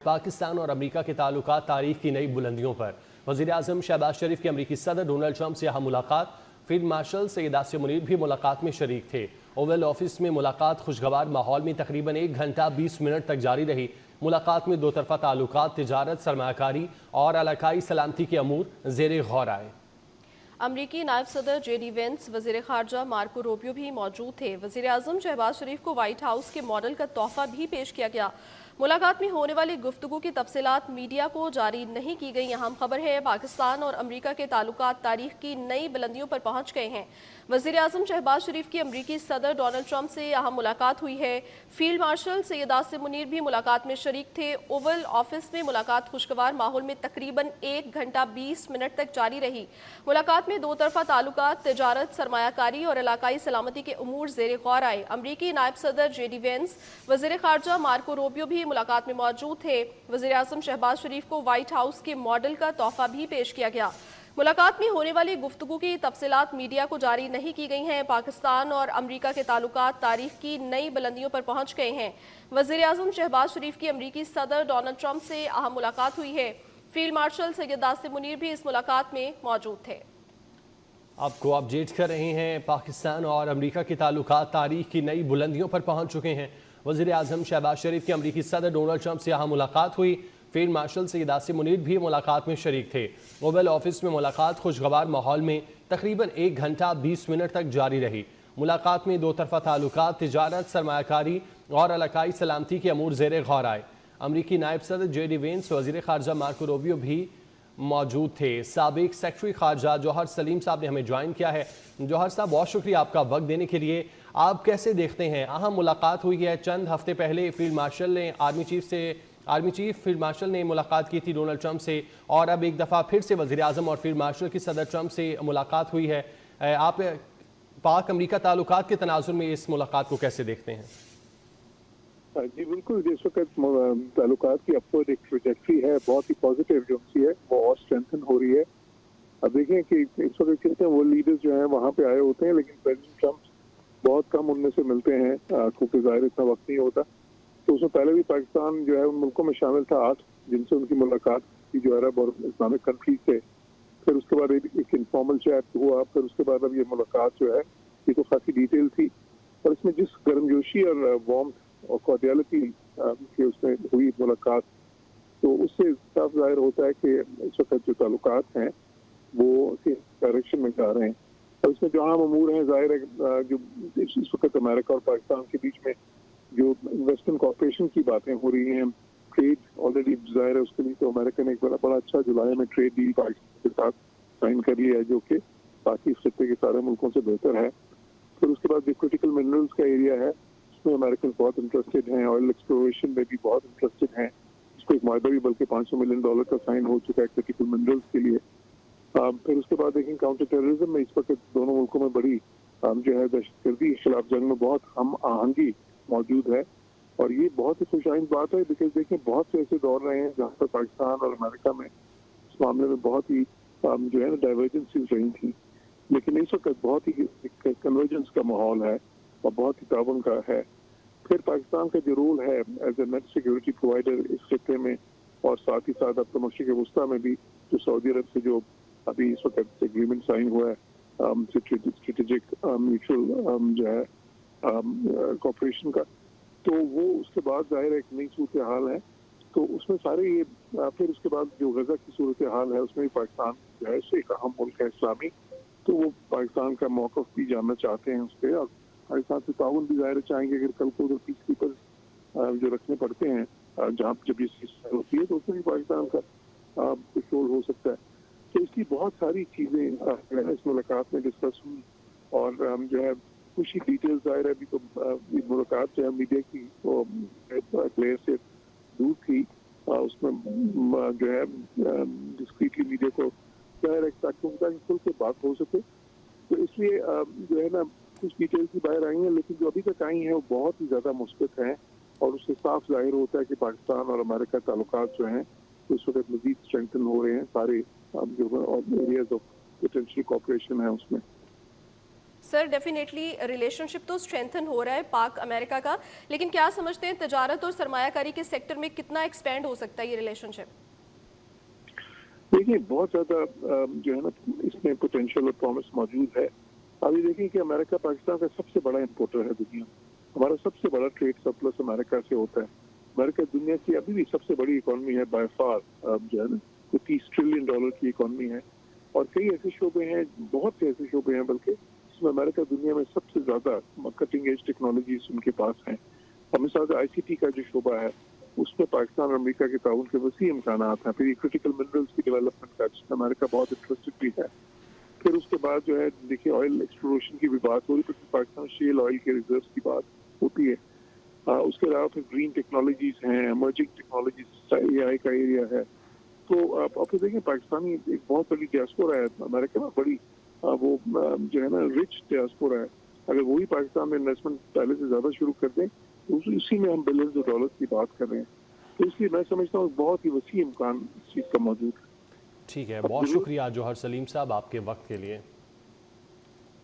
पाकिस्तान और अमेरिका के ताल्लुकात तारीख की नई बुलंदियों पर। वज़ीर आज़म शहबाज शरीफ की अमेरिकी सदर डोनाल्ड ट्रंप से यहाँ मुलाकात। फील्ड मार्शल सैयद आसिम मुनीर भी मुलाकात में शरीक थे। ओवल ऑफिस में मुलाकात खुशगवार माहौल में तकरीबन 1 घंटा 20 मिनट तक जारी रही। मुलाकात में दो तरफा ताल्लुकात, तिजारत, सरमायाकारी और इलाकाई सलामती के अमूर ज़ेर गौर आए। अमरीकी नायब सदर जेडी वेंस, वज़ीर ख़ारजा मार्को रूबियो भी मौजूद थे। वज़ीर आज़म शहबाज शरीफ को व्हाइट हाउस के मॉडल का तोहफा भी पेश किया गया। मुलाकात में होने वाली गुफ्तगू की तफसीलात मीडिया को जारी नहीं की गई। अहम खबर है, पाकिस्तान और अमरीका के ताल्लुकात तारीख की नई बुलंदियों पर पहुंच गए हैं। वज़ीर आज़म शहबाज शरीफ की अमरीकी सदर डोनाल्ड ट्रंप से अहम मुलाकात हुई है। फील्ड मार्शल सैयद आसिम मुनीर भी मुलाकात में शरीक थे। ओवल ऑफिस में मुलाकात खुशगवार माहौल में तकरीबन 1 घंटा 20 मिनट तक जारी रही। मुलाकात में दो तरफा ताल्लुकात, तिजारत, सरमायाकारी और इलाकाई सलामती के अमूर ज़ेर गौर आए। अमरीकी नायब सदर जेडी वेंस, वज़ीर ख़ारजा मार्को रूबियो भी मुलाकात में मौजूद थे। वज़ीर आज़म शहबाज शरीफ को व्हाइट हाउस के मॉडल का तोहफा भी पेश किया गया। मुलाकात में होने वाली गुफ्तगू की तफसीलात मीडिया को जारी नहीं की गई हैं। पाकिस्तान और अमरीका के ताल्लुकात तारीख की नई बुलंदियों पर पहुंच गए हैं। वज़ीर आज़म शहबाज शरीफ की अमरीकी सदर डोनाल्ड ट्रंप से अहम मुलाकात हुई है। फील्ड मार्शल सैयद आसिम मुनीर भी इस मुलाकात में मौजूद थे। आपको अपडेट कर रहे हैं, पाकिस्तान और अमेरिका के ताल्लुकात तारीख की नई बुलंदियों पर पहुंच चुके हैं। वज़ीर आज़म शहबाज शरीफ की अमरीकी सदर डोनाल्ड ट्रंप से यहाँ मुलाकात हुई। फील्ड मार्शल सैयद आसिम मुनीर भी मुलाकात में शरीक थे। ओवल ऑफिस में मुलाकात खुशगवार माहौल में तकरीबन 1 घंटा 20 मिनट तक जारी रही। मुलाकात में दो तरफा ताल्लुकात, तिजारत, सरमायाकारी और इलाकाई सलामती के अमूर ज़ेर गौर आए। अमरीकी नायब सदर जेडी वेंस, वज़ीर ख़ारजा मार्को रूबियो भी मौजूद थे। साबिक सेक्रेटरी खारजा जौहर सलीम साहब ने हमें ज्वाइन किया है। जौहर साहब, बहुत शुक्रिया आपका वक्त देने के लिए। आप कैसे देखते हैं, अहम मुलाकात हुई है, चंद हफ्ते पहले फील्ड मार्शल ने आर्मी चीफ फील्ड मार्शल ने मुलाकात की थी डोनाल्ड ट्रंप से, और अब एक दफ़ा फिर से वज़ीर आज़म और फील्ड मार्शल की सदर ट्रंप से मुलाकात हुई है। आप पाक अमरीका ताल्लुकात के तनाजुर में इस मुलाकात को कैसे देखते हैं? जी बिल्कुल, जिस वक्त ताल्लुकात की अपवर्ड एक ट्रैजेक्टरी है, बहुत ही पॉजिटिव जो सी है वो और स्ट्रेंथन हो रही है। अब देखें कि इस वक्त कहते हैं वो लीडर्स जो हैं वहाँ पे आए होते हैं, लेकिन प्रेसिडेंट ट्रंप बहुत कम उनमें से मिलते हैं क्योंकि ज़ाहिर इतना वक्त नहीं होता। तो उसमें पहले भी पाकिस्तान जो है उन मुल्कों में शामिल था 8 जिनसे उनकी मुलाकात की जो अरब और इस्लामिक कंट्रीज थे। फिर उसके बाद एक इनफॉर्मल चैट हुआ, फिर उसके बाद अब ये मुलाकात जो है ये तो काफ़ी डिटेल थी, और इसमें जिस गर्मजोशी और वार्मथ और कॉर्डियलिटी की उसमें हुई मुलाकात, तो उससे साफ जाहिर होता है कि इस वक्त जो ताल्लुकात हैं वो इस डायरेक्शन में जा रहे हैं। और इसमें जो आम अमूर हैं, जाहिर है जो इस वक्त अमेरिका और पाकिस्तान के बीच में जो वेस्टर्न कॉपरेशन की बातें हो रही हैं, ट्रेड ऑलरेडी जाहिर है उसके लिए तो अमेरिका ने एक बड़ा अच्छा जुलाई में ट्रेड डील पाकिस्तान के साथ साइन कर लिया है, जो कि बाकी इस खत्ते के सारे मुल्कों से बेहतर है। फिर उसके बाद जो क्रिटिकल मिनरल्स का एरिया है उसमें अमेरिकन बहुत इंटरेस्टेड हैं, ऑयल एक्सप्लोरेशन में भी बहुत इंटरेस्टेड हैं। इसको एक माहदा भी बल्कि $500 मिलियन का साइन हो चुका है क्रिटिकल मिनरल्स के लिए। फिर उसके बाद देखें काउंटर टेररिज्म में इस वक्त दोनों मुल्कों में बड़ी जो है दहशतगर्दी के खिलाफ जंग में बहुत हम आहंगी मौजूद है, और ये बहुत ही खुशाइन बात है। बिकॉज देखें बहुत से ऐसे दौर रहे हैं जहाँ पर पाकिस्तान और अमेरिका में इस मामले में बहुत ही जो है ना डाइवर्जेंसीज रही थी, लेकिन इस वक्त बहुत ही कन्वर्जेंस का माहौल है और बहुत ही ताउन का है। फिर पाकिस्तान का जो रोल है as a net security provider इस खत्ते में, और साथ ही साथ अब तो मशरिक वस्ता में भी जो सऊदी अरब से जो अभी इस वक्त एग्रीमेंट साइन हुआ है स्ट्रेटेजिक म्यूचुअल जो है कॉपरेशन का, तो वो उसके बाद जाहिर एक नई सूरत हाल है। तो उसमें सारे ये फिर उसके बाद जो गजा की सूरत हाल है उसमें भी पाकिस्तान जो है एक अहम मुल्क है इस्लामी, तो वो पाकिस्तान का मौक़िफ़ भी जानना चाहते हैं उस पर, और पाकिस्तान से ताउन भी ज़ाहिर चाहेंगे। अगर कल को उधर पीस कीपर्स जो रखने पड़ते हैं जहाँ जब ये चीज़ होती है तो उसमें भी पाकिस्तान का कुछ रोल हो सकता है। तो इसकी बहुत सारी चीज़ें इस मुलाकात में डिस्कस हुई, और जो है कुछ ही डिटेल्स ज़ाहिर है अभी तो ये मुलाकात जो है मीडिया की वो प्लेयर से दूर थी, उसमें जो है डिस्क्रीटली मीडिया को जाहिर है ताकि खुल के बात हो सके, तो इसलिए जो है ना कुछ डिटेल्स की बाहर आई हैं, लेकिन जो अभी तक आई हैं वो बहुत ही ज़्यादा मुस्बत हैं, और उससे साफ जाहिर होता है कि पाकिस्तान और अमेरिका ताल्लुकात जो हैं इस वक्त मज़ीद स्ट्रेंथन हो रहे हैं सारे जो एरियाज ऑफ पोटेंशियल कॉपरेशन है उसमें। सर डेफिनेटली रिलेशनशिप तो स्ट्रेंथन हो रहा है पाक अमेरिका का, लेकिन क्या समझते हैं तजारत और सरमायाकारी के सेक्टर में कितना एक्सपेंड हो सकता है ये रिलेशनशिप? देखिए बहुत ज्यादा जो है ना इसमें पोटेंशियल और प्रॉमिस मौजूद है। अभी देखिए कि अमेरिका पाकिस्तान का सबसे बड़ा इंपोर्टर है दुनिया में। हमारा सबसे बड़ा ट्रेड सरप्लस अमेरिका से होता है। अमेरिका दुनिया की अभी भी सबसे बड़ी इकोनॉमी है बाय फार, जो है ना वो $30 ट्रिलियन की इकोनॉमी है। और कई ऐसे शोबे हैं, बहुत से ऐसे शोबे हैं बल्कि जिसमें अमेरिका दुनिया में सबसे ज्यादा कटिंग एज टेक्नोलॉजीज उनके पास हैं। और मिसाल से ICT का जो शोबा है उसमें पाकिस्तान और अमेरिका के ताउन के वसी इम्कान हैं। फिर क्रिटिकल मिनरल्स की डेवलपमेंट का जिसमें अमेरिका बहुत इंटरेस्टेड भी है। फिर उसके बाद जो है देखिए ऑयल एक्सप्लोरेशन की भी बात हो रही है, पाकिस्तान शेल ऑयल के रिजर्व की बात होती है। उसके अलावा फिर ग्रीन टेक्नोलॉजीज हैं, इमर्जिंग टेक्नोलॉजीज, AI का एरिया है। तो आप फिर देखें पाकिस्तानी एक बहुत बड़ी डियास्पोरा है अमेरिका में, बड़ी वो जो है ना रिच डियास्पोरा है। अगर वही पाकिस्तान में इन्वेस्टमेंट पहले से ज्यादा शुरू कर दें तो उसी में हम बिलियंस ऑफ डॉलर्स की बात कर रहे हैं। तो इसलिए मैं समझता हूँ बहुत ही वसी इम्कान इस चीज का मौजूद है। ठीक है, बहुत शुक्रिया जौहर सलीम साहब आपके वक्त के लिए।